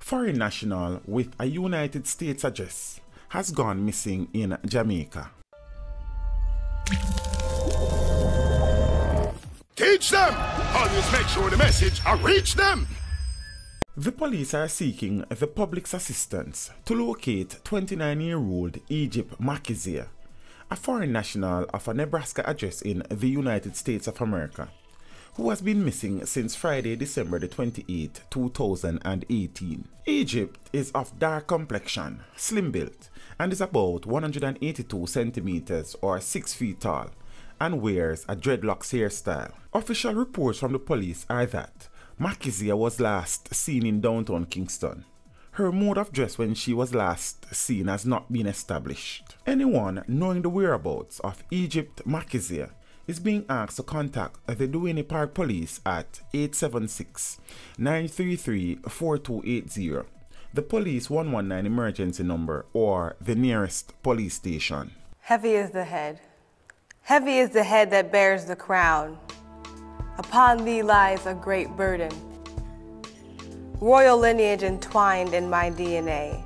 Foreign national with a United States address has gone missing in Jamaica. Teach them! Always make sure the message reach them! The police are seeking the public's assistance to locate 29-year-old Egypt McKizia, a foreign national of a Nebraska address in the United States of America, who has been missing since Friday, December the 28th, 2018. Egypt is of dark complexion, slim built, and is about 182 centimeters or 6 feet tall, and wears a dreadlocks hairstyle. Official reports from the police are that McKizia was last seen in downtown Kingston. Her mode of dress when she was last seen has not been established. Anyone knowing the whereabouts of Egypt McKizia is being asked to contact the Duane Park Police at 876-933-4280, the Police 119 emergency number, or the nearest police station. Heavy is the head. Heavy is the head that bears the crown. Upon thee lies a great burden. Royal lineage entwined in my DNA.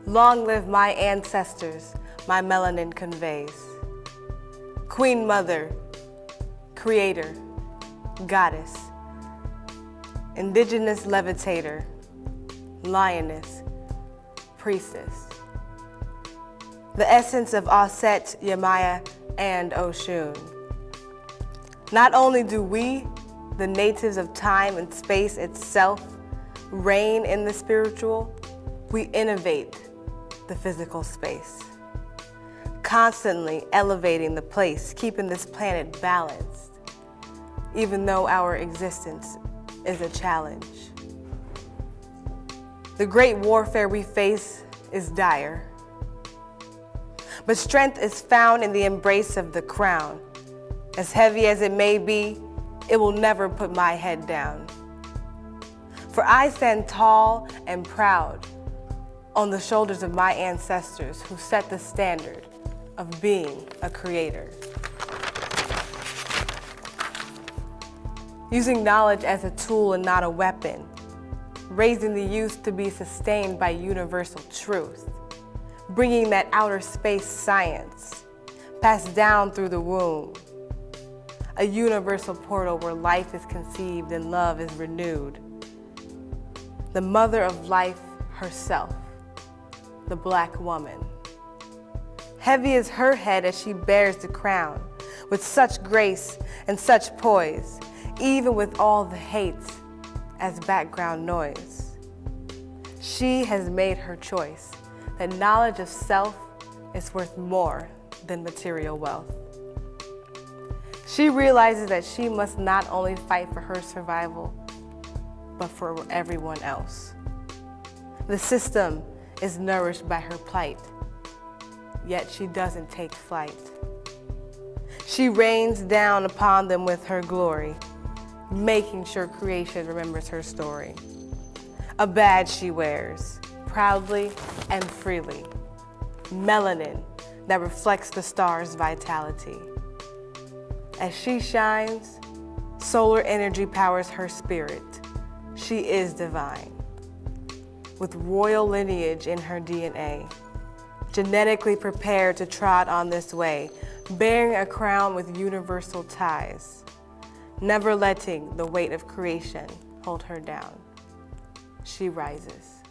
Long live my ancestors, my melanin conveys. Queen Mother, Creator, Goddess, Indigenous Levitator, Lioness, Priestess. The essence of Aset, Yamaya, and Oshun. Not only do we, the natives of time and space itself, reign in the spiritual, we innovate the physical space. Constantly elevating the place, keeping this planet balanced, even though our existence is a challenge. The great warfare we face is dire, but strength is found in the embrace of the crown. As heavy as it may be, it will never put my head down. For I stand tall and proud on the shoulders of my ancestors who set the standard of being a creator. Using knowledge as a tool and not a weapon, raising the youth to be sustained by universal truth, bringing that outer space science, passed down through the womb, a universal portal where life is conceived and love is renewed. The mother of life herself, the Black woman. Heavy is her head as she bears the crown, with such grace and such poise, even with all the hate as background noise. She has made her choice that knowledge of self is worth more than material wealth. She realizes that she must not only fight for her survival, but for everyone else. The system is nourished by her plight, yet she doesn't take flight. She rains down upon them with her glory, making sure creation remembers her story. A badge she wears, proudly and freely, melanin that reflects the star's vitality. As she shines, solar energy powers her spirit. She is divine, with royal lineage in her DNA, genetically prepared to trot on this way, bearing a crown with universal ties, never letting the weight of creation hold her down. She rises.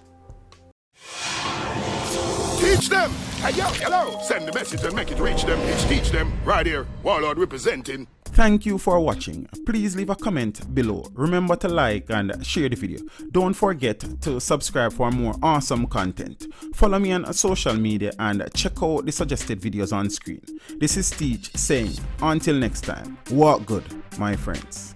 Teach them! Hey, yo, hello! Send the message and make it reach them. It's teach them right here. Warlord representing. Thank you for watching. Please leave a comment below. Remember to like and share the video. Don't forget to subscribe for more awesome content. Follow me on social media and check out the suggested videos on screen. This is Teach saying, until next time, walk good, my friends.